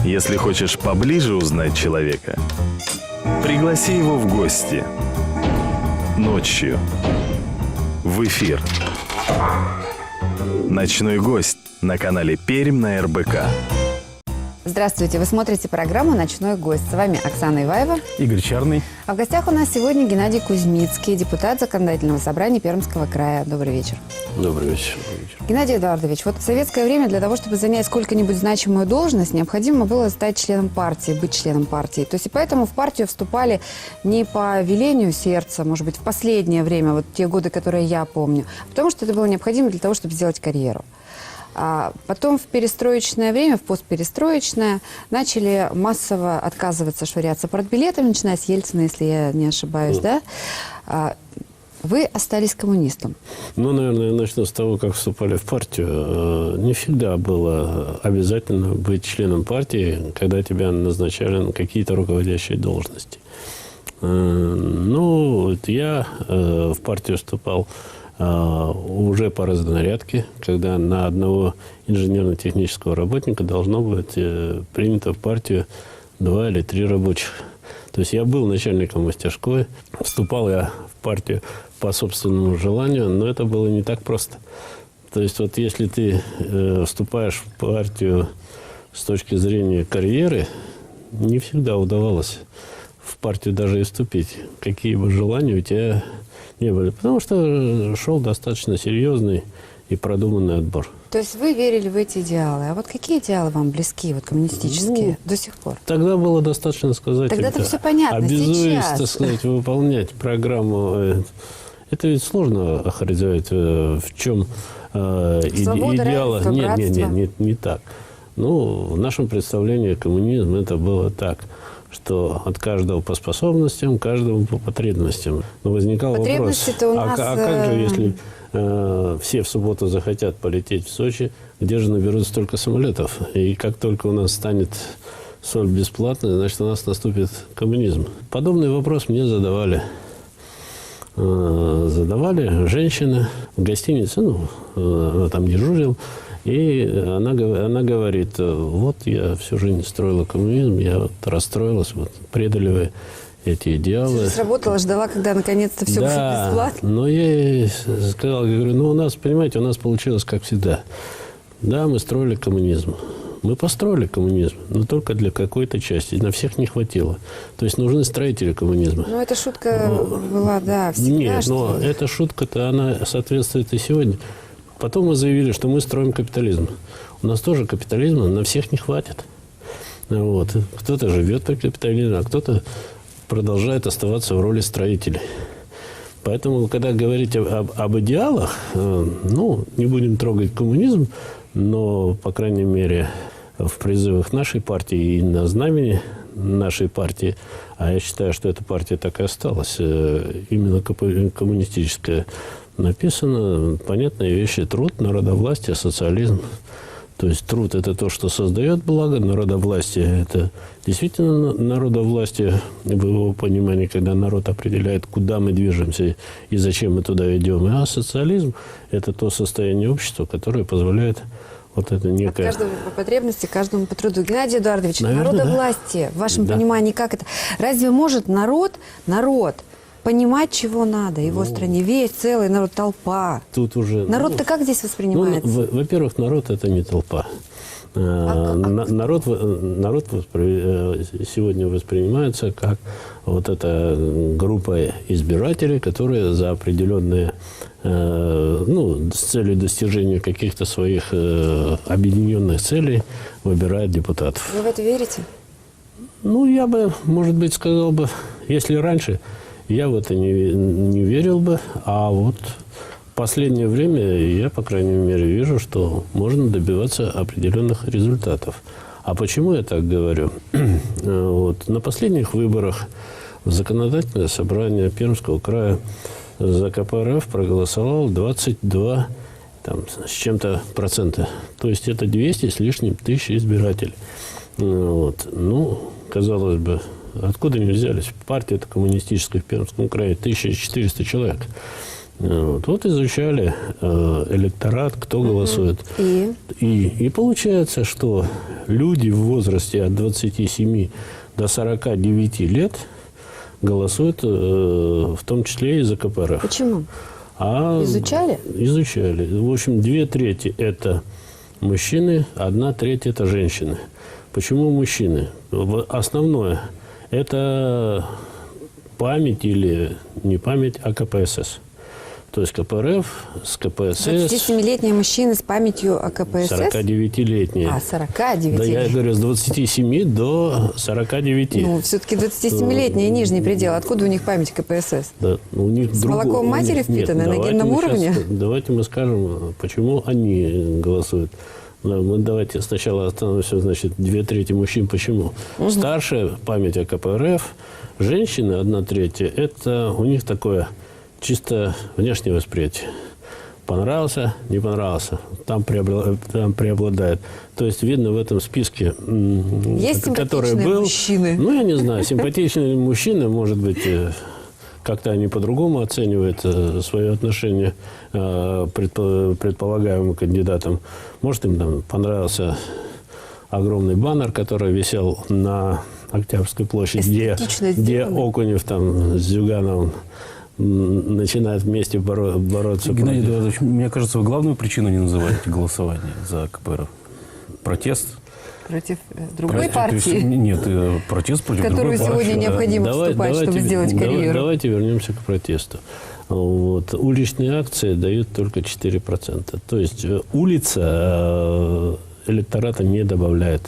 Если хочешь поближе узнать человека, пригласи его в гости. Ночью. В эфир. «Ночной гость» на канале Пермь на РБК. Здравствуйте, вы смотрите программу «Ночной гость». С вами Оксана Иваева. Игорь Чарный. А в гостях у нас сегодня Геннадий Кузьмицкий, депутат Законодательного собрания Пермского края. Добрый вечер. Добрый вечер. Геннадий Эдуардович, вот в советское время для того, чтобы занять сколько-нибудь значимую должность, необходимо было стать членом партии, быть членом партии. То есть и поэтому в партию вступали не по велению сердца, может быть, в последнее время, вот те годы, которые я помню, а потому что это было необходимо для того, чтобы сделать карьеру. А потом в перестроечное время, в постперестроечное, начали массово отказываться, швыряться партбилетами, начиная с Ельцина, если я не ошибаюсь, да? Вы остались коммунистом. Ну, наверное, начну с того, как вступали в партию. Не всегда было обязательно быть членом партии, когда тебя назначали на какие-то руководящие должности. Ну, вот я в партию вступал уже по разнарядке, когда на одного инженерно-технического работника должно быть принято в партию 2 или 3 рабочих. То есть я был начальником мастерской, вступал я в партию по собственному желанию, но это было не так просто. То есть вот если ты вступаешь в партию с точки зрения карьеры, не всегда удавалось в партию даже и вступить, какие бы желания у тебя не были. Потому что шел достаточно серьезный и продуманный отбор. То есть вы верили в эти идеалы. А вот какие идеалы вам близки, вот коммунистические, до сих пор? Тогда было достаточно сказать. Тогда-то все понятно. Обязуюсь, Сейчас, так сказать, выполнять программу. Это ведь сложно охарактеризовать, в чем идеалы. Нет, не так. Ну, в нашем представлении коммунизм это было так, что от каждого по способностям, каждому по потребностям. Но возникал вопрос, а как же, если все в субботу захотят полететь в Сочи, где же наберут столько самолетов? И как только у нас станет соль бесплатной, значит, у нас наступит коммунизм. Подобный вопрос мне задавали женщины в гостинице, она там дежурила. И она говорит, вот я всю жизнь строила коммунизм, я вот расстроилась, вот предали вы эти идеалы. Сработала, ждала, когда наконец-то все будет бесплатно. Но я ей сказал, говорю, у нас, понимаете, у нас получилось как всегда. Да, мы строили коммунизм. Мы построили коммунизм, но только для какой-то части. На всех не хватило. То есть нужны строители коммунизма. Ну, эта шутка была, да, всегда. Нет, но эта шутка-то, она соответствует и сегодня. Потом мы заявили, что мы строим капитализм. У нас тоже капитализма на всех не хватит. Вот. Кто-то живет по капитализму, а кто-то продолжает оставаться в роли строителей. Поэтому, когда говорить об идеалах, не будем трогать коммунизм, но, по крайней мере, в призывах нашей партии и на знамени нашей партии, а я считаю, что эта партия так и осталась, именно коммунистическая, написано понятные вещи: труд, народовластие, социализм. То есть труд – это то, что создает благо, народовластие – это действительно народовластие, в его понимании, когда народ определяет, куда мы движемся и зачем мы туда идем. А социализм – это то состояние общества, которое позволяет вот это некое… От каждого по потребности, каждому по труду. Геннадий Эдуардович, народовластие, в вашем понимании, как это? Разве может народ понимать, чего надо его стране? Весь целый народ, толпа. Тут уже… Народ-то как здесь воспринимается? Во-первых, народ – это не толпа. Народ сегодня воспринимается как вот эта группа избирателей, которые за определенные, с целью достижения каких-то своих объединенных целей выбирают депутатов. Вы в это верите? Я бы, может быть, сказал бы, если раньше… Я в это не верил бы, а вот в последнее время я, по крайней мере, вижу, что можно добиваться определенных результатов. А почему я так говорю? На последних выборах в Законодательное собрание Пермского края за КПРФ проголосовало 22 с чем-то процента. То есть это 200 с лишним тысяч избирателей. Казалось бы, откуда они взялись? Партия-то коммунистическая в Пермском крае, 1400 человек. Вот изучали электорат, кто голосует. И получается, что люди в возрасте от 27 до 49 лет голосуют в том числе и за КПРФ. Почему? Изучали? Изучали. В общем, 2/3 – это мужчины, 1/3 – это женщины. Почему мужчины? Основное – это память или не память, а КПСС. То есть КПРФ с КПСС. 27-летние мужчины с памятью о КПСС? 49-летние. 49-летние. Да, я говорю, с 27 до 49. Ну, все-таки 27-летний нижний предел. Откуда у них память КПСС? Да, у них с молоком матери впитанной на генном уровне? Давайте мы скажем, почему они голосуют. Мы давайте сначала остановимся, значит, 2/3 мужчин. Почему? Старшая память о КПРФ, женщины 1/3, это у них такое чисто внешнее восприятие. Понравился, не понравился. Там преобладает. То есть видно в этом списке, есть который был. Мужчины? Ну, я не знаю, симпатичные мужчины, может быть, как-то они по-другому оценивают свое отношение к предполагаемым кандидатам. Может, им там понравился огромный баннер, который висел на Октябрьской площади, где Окунев там с Зюгановым начинают вместе бороться. Геннадий Эдуардович, мне кажется, вы главную причину не называете голосования за КПРФ. Протест? Против другой партии? Есть, нет, протест против другой партии. В которую сегодня необходимо вступать, чтобы сделать карьеру. Давайте вернемся к протесту. Вот. Уличные акции дают только 4%. То есть улица электората не добавляет.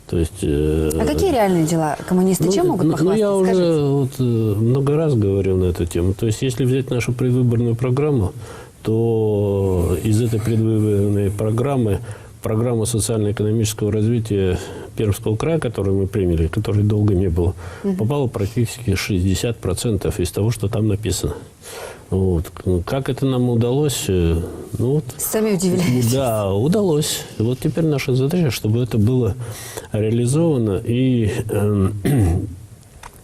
То есть, а какие реальные дела коммунисты чем могут похвастаться? Я уже много раз говорил на эту тему. То есть, если взять нашу предвыборную программу, то из этой предвыборной программы программа социально-экономического развития Пермского края, которую мы приняли, которой долго не было, попало практически 60% из того, что там написано. Вот. Как это нам удалось? Ну, вот, сами удивляетесь. Да, удалось. Вот теперь наша задача, чтобы это было реализовано и,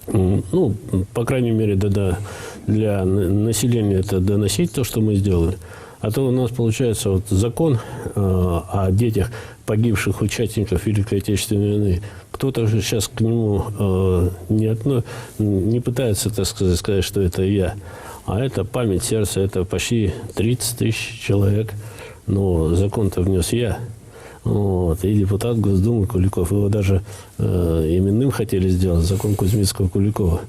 ну, по крайней мере, для населения это доносить то, что мы сделали. А то у нас получается вот закон о детях погибших участников Великой Отечественной войны. Кто-то же сейчас к нему не пытается, так сказать, что это я. А это память сердца, это почти 30 тысяч человек. Но закон-то внес я. Вот. И депутат Госдумы Куликов. Его даже именным хотели сделать, закон Кузьминского-Куликова.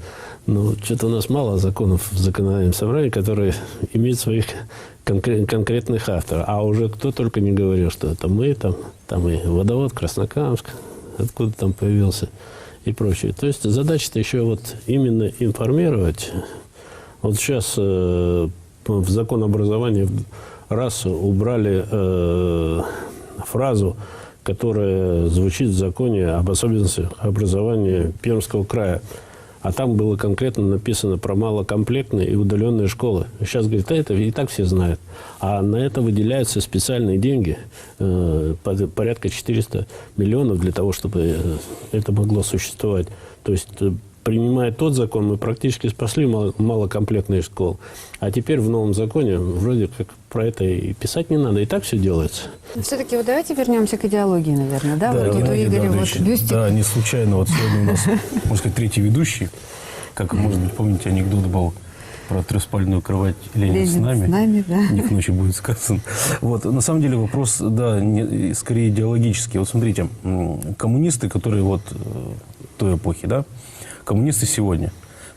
Но что-то у нас мало законов в законодательном собрании, которые имеют своих конкретных авторов. А уже кто только не говорил, что это мы, там и водовод Краснокамск, откуда там появился и прочее. То есть задача-то еще вот именно информировать. Вот сейчас в закон образования раз убрали фразу, которая звучит в законе об особенностях образования Пермского края. А там было конкретно написано про малокомплектные и удаленные школы. Сейчас, говорит, это и так все знают. А на это выделяются специальные деньги, порядка 400 миллионов для того, чтобы это могло существовать. То есть, принимая тот закон, мы практически спасли малокомплектные школы. А теперь в новом законе вроде как про это и писать не надо. И так все делается. Все-таки вот давайте вернемся к идеологии, наверное. Да, вот тут у Игоря вот бюстик. Да, не случайно. Вот сегодня у нас, можно сказать, третий ведущий. Как, может быть, помните, анекдот был про трехспальную кровать «Ленин с нами». Да. Не к ночи будет сказано. Вот, на самом деле вопрос, да, скорее идеологический. Вот смотрите, коммунисты, которые вот той эпохи, да, коммунисты сегодня.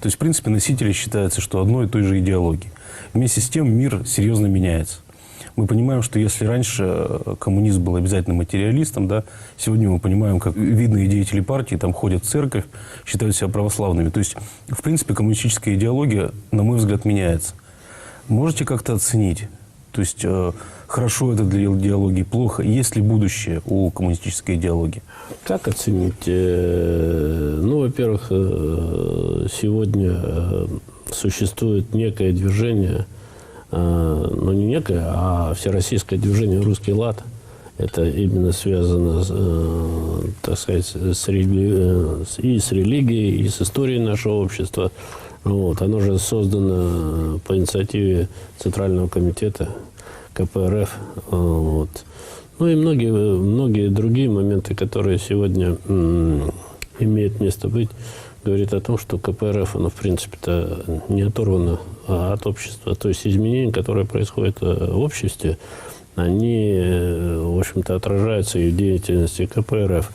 То есть, в принципе, носители считаются, что одной и той же идеологии. Вместе с тем мир серьезно меняется. Мы понимаем, что если раньше коммунист был обязательно материалистом, да, сегодня мы понимаем, как видные деятели партии там ходят в церковь, считают себя православными. То есть, в принципе, коммунистическая идеология, на мой взгляд, меняется. Можете как-то оценить? То есть, хорошо это для идеологии, плохо? Есть ли будущее у коммунистической идеологии? Как оценить? Ну, во-первых, сегодня существует некое движение, ну, не некое, а всероссийское движение «Русский лад». Это именно связано, так сказать, и с религией, и с историей нашего общества. Вот. Оно же создано по инициативе Центрального комитета КПРФ. Вот. Ну и многие другие моменты, которые сегодня имеют место быть, говорит о том, что КПРФ, оно в принципе-то не оторвано от общества. То есть изменения, которые происходят в обществе, они, в общем-то, отражаются и в деятельности КПРФ.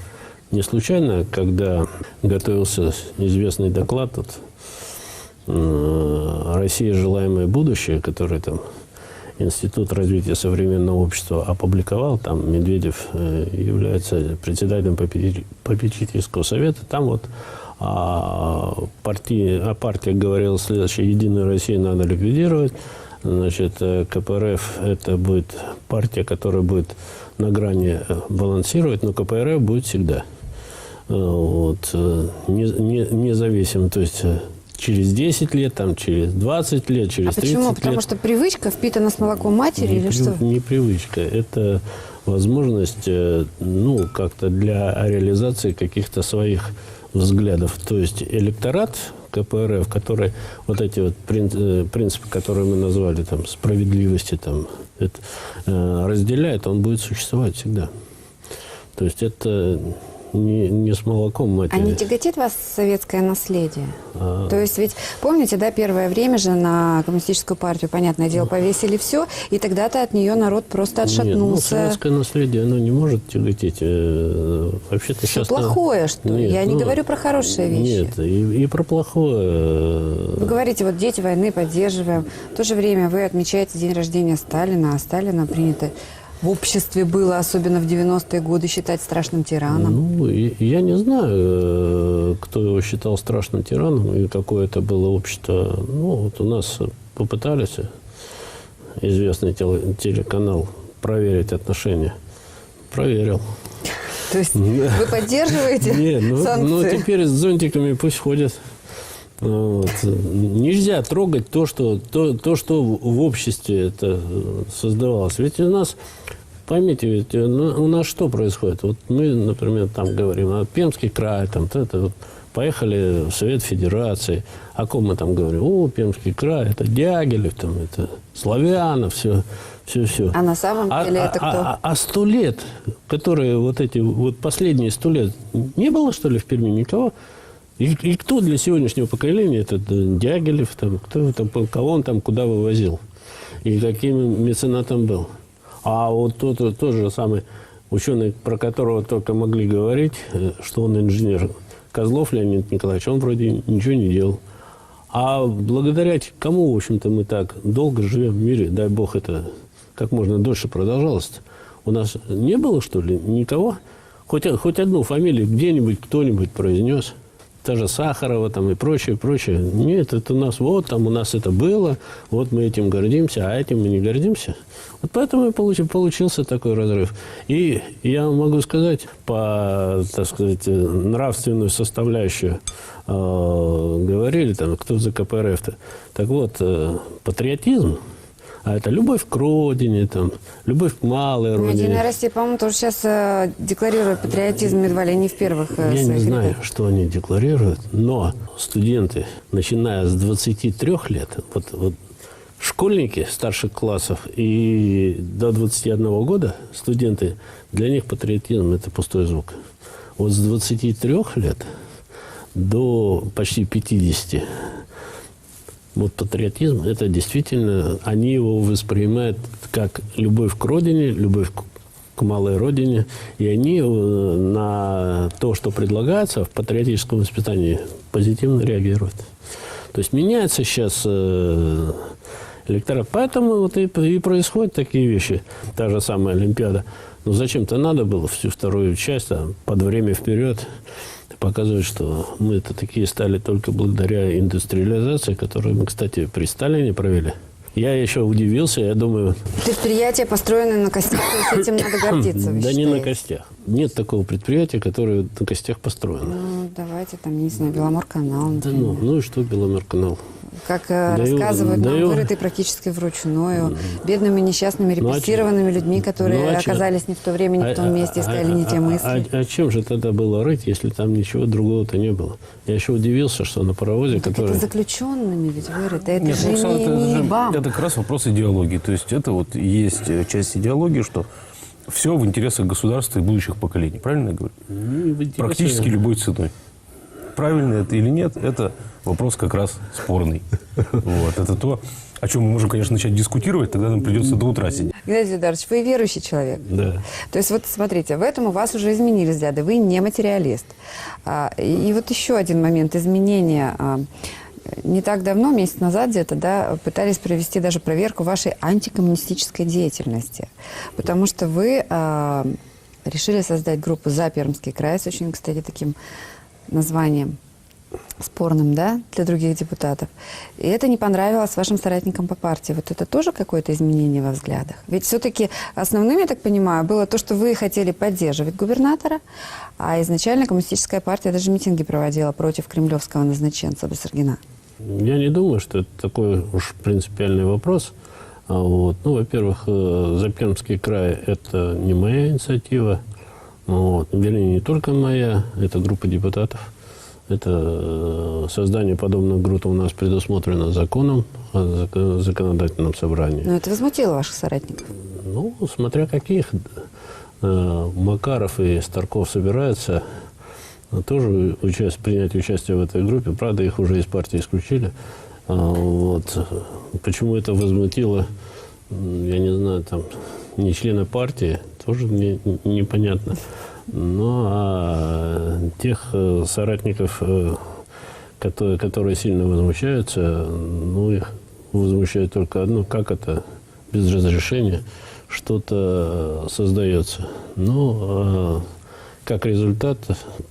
Не случайно, когда готовился известный доклад от «Россия. Желаемое будущее», который там Институт развития современного общества опубликовал, там Медведев является председателем попечительского совета, там вот партия говорила следующее: «Единую Россию надо ликвидировать». Значит, КПРФ – это будет партия, которая будет на грани балансировать, но КПРФ будет всегда. Вот, независимо, то есть через 10 лет, там, через 20 лет, через 30 лет. Почему? Потому что привычка впитана с молоком матери или что? Не привычка. Это возможность, ну, как-то для реализации каких-то своих взглядов. То есть электорат КПРФ, который вот эти вот принципы, которые мы назвали, там, справедливости, там, это, разделяет, он будет существовать всегда. То есть это не с молоком матери. А не тяготит вас советское наследие? То есть ведь, помните, да, первое время же на коммунистическую партию, понятное дело, повесили все, и тогда-то от нее народ просто отшатнулся. Нет, ну, советское наследие, оно не может тяготеть. Вообще-то Что сейчас... плохое, что? Нет, Я не говорю про хорошие вещи. Нет, и про плохое. Вы говорите, вот дети войны поддерживаем. В то же время вы отмечаете день рождения Сталина, а Сталина принято в обществе было, особенно в 90-е годы, считать страшным тираном. Ну, я не знаю, кто его считал страшным тираном и какое это было общество. Ну, вот у нас попытались известный телеканал проверить отношения. Проверил. То есть вы поддерживаете санкции? Ну, теперь с зонтиками пусть ходят. Вот. Нельзя трогать то, что в обществе это создавалось. Ведь у нас, поймите, ведь у нас что происходит? Вот мы, например, там говорим, Пермский край, там, вот, поехали в Совет Федерации. О ком мы там говорим? О, Пермский край, это Дягилев, там, это Славянов, все. А на самом деле это кто? 100 лет, которые вот эти, вот последние 100 лет, не было, что ли, в Перми никого? И кто для сегодняшнего поколения, этот Дягилев, там, кто там, кого он там куда вывозил, и каким меценатом был. А вот тот же самый ученый, про которого только могли говорить, что он инженер, Козлов Леонид Николаевич, он вроде ничего не делал. А благодаря кому, в общем-то, мы так долго живем в мире, дай бог это как можно дольше продолжалось-то. У нас не было, что ли, никого? Хоть одну фамилию где-нибудь кто-нибудь произнес. Та же Сахарова там и прочее. Нет, это у нас это было, вот мы этим гордимся, а этим мы не гордимся. Вот поэтому и получился такой разрыв. И я могу сказать, по, так сказать, нравственную составляющую говорили, там, кто за КПРФ-то. Так вот, патриотизм, а это любовь к родине, там, любовь к малой родине. Единая Россия, по-моему, тоже сейчас декларирует патриотизм едва ли не в первых Я своих не знаю, рядах. что они декларируют, но студенты, начиная с 23 лет, вот школьники старших классов и до 21 года студенты, для них патриотизм – это пустой звук. Вот с 23 лет до почти 50 вот патриотизм, это действительно, они его воспринимают как любовь к родине, любовь к малой родине, и они на то, что предлагается в патриотическом воспитании, позитивно реагируют. То есть меняется сейчас электорат. Поэтому вот и происходят такие вещи. Та же самая Олимпиада. Ну, зачем-то надо было всю вторую часть под время вперед показывать, что мы-то такие стали только благодаря индустриализации, которую мы, кстати, при Сталине провели. Я еще удивился, я думаю... Предприятия, построенные на костях, и с этим надо гордиться, вы Да считаете? не на костях. Нет такого предприятия, которое на костях построено. Ну, давайте, там, не знаю, Беломорканал, Да например. ну и что Беломорканал? как Даю- рассказывают нам, даю- вырыты практически вручную, бедными, несчастными, Ну, а репрессированными людьми, которые ну, а чем? оказались не в то время, не в том месте, искали не те мысли. А чем же тогда было рыть, если там ничего другого-то не было? Я еще удивился, что на паровозе, Так который... это заключенными ведь вырыто, это Нет, же ну, Оксана, не вам. это как раз вопрос идеологии. То есть это вот есть часть идеологии, что все в интересах государства и будущих поколений. Правильно я говорю? Практически любой ценой. Правильно это или нет, это вопрос как раз спорный. Вот. Это то, о чем мы можем, конечно, начать дискутировать, тогда нам придется до утра сидеть. Геннадий Эдуардович, вы верующий человек. Да. То есть вот смотрите, в этом у вас уже изменили взгляды, вы не материалист. И вот еще один момент изменения. Не так давно, месяц назад где-то, да, пытались провести даже проверку вашей антикоммунистической деятельности. Потому что вы решили создать группу «За Пермский край» с очень, кстати, таким названием спорным, да, для других депутатов. И это не понравилось вашим соратникам по партии. Вот это тоже какое-то изменение во взглядах? Ведь все-таки основным, я так понимаю, было то, что вы хотели поддерживать губернатора, а изначально коммунистическая партия даже митинги проводила против кремлевского назначенца Басаргина. Я не думаю, что это такой уж принципиальный вопрос. Вот. Ну, во-первых, «За Пермский край» – это не моя инициатива. Вот. Вернее, не только моя, это группа депутатов. Это создание подобных групп у нас предусмотрено законом о законодательном собрании. Но это возмутило ваших соратников. Ну, смотря каких. Макаров и Старков собираются тоже принять участие в этой группе. Правда, их уже из партии исключили. Вот. Почему это возмутило, я не знаю, там, не члена партии, тоже мне непонятно. Но тех соратников, которые сильно возмущаются, ну, их возмущает только одно: как это без разрешения что-то создается. Но как результат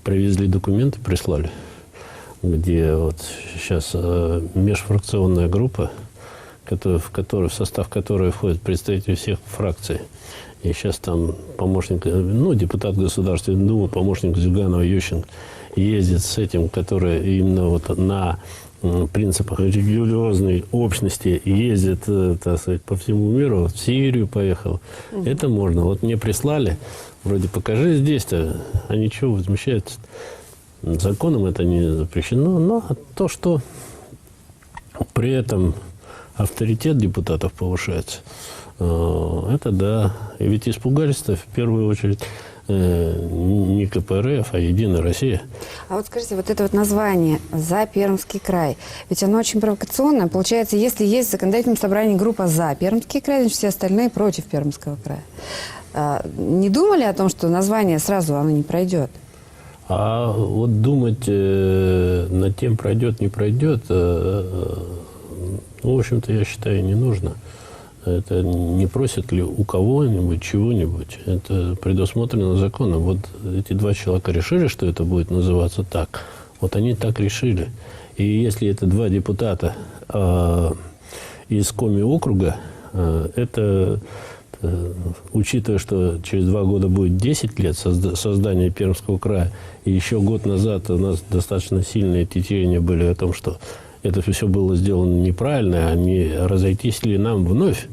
привезли документы, прислали, где вот сейчас межфракционная группа, в состав которой входят представители всех фракций. И сейчас там помощник, ну, депутат Государственной Думы, помощник Зюганова Ющенко ездит с этим, который именно вот на принципах религиозной общности ездит, так сказать, по всему миру, в Сирию поехал. Это можно. Вот мне прислали, вроде покажи здесь-то, а ничего, возмущаются. Законом это не запрещено, но то, что при этом авторитет депутатов повышается, это да. И ведь испугались-то в первую очередь не КПРФ, а «Единая Россия». А вот скажите, вот это вот название «За Пермский край», ведь оно очень провокационное. Получается, если есть в законодательном собрании группа «За Пермский край», значит, все остальные против Пермского края. Не думали о том, что название сразу оно не пройдет? А вот думать над тем, пройдет, не пройдет, в общем-то, я считаю, не нужно. Это не просят ли у кого-нибудь чего-нибудь. Это предусмотрено законом. Вот эти два человека решили, что это будет называться так. Вот они так решили. И если это два депутата из Коми округа, это, учитывая, что через 2 года будет 10 лет создания Пермского края, и еще год назад у нас достаточно сильные течения были о том, что это все было сделано неправильно, а не разойтись ли нам вновь.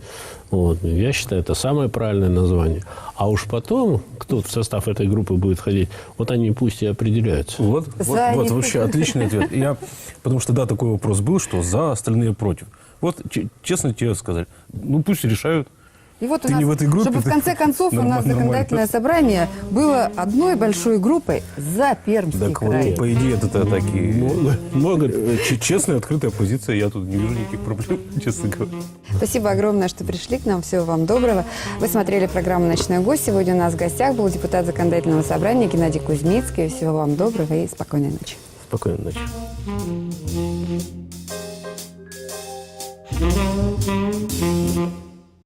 Вот. Я считаю, это самое правильное название. А уж потом, кто в состав этой группы будет ходить, вот они пусть и определяются. Вот вообще отличный ответ. Потому что, да, такой вопрос был, что за, остальные против. Вот, честно тебе сказали, ну пусть решают. И вот у Ты нас, не в этой группе, чтобы в ты конце концов у нас законодательное собрание было одной большой группой «За Пермский Так край». вот, по идее, это такие... Могут. Честная, открытая позиция, я тут не вижу никаких проблем, честно говоря. Спасибо огромное, что пришли к нам. Всего вам доброго. Вы смотрели программу «Ночной гость». Сегодня у нас в гостях был депутат законодательного собрания Геннадий Кузьмицкий. Всего вам доброго и спокойной ночи. Спокойной ночи. Thank you.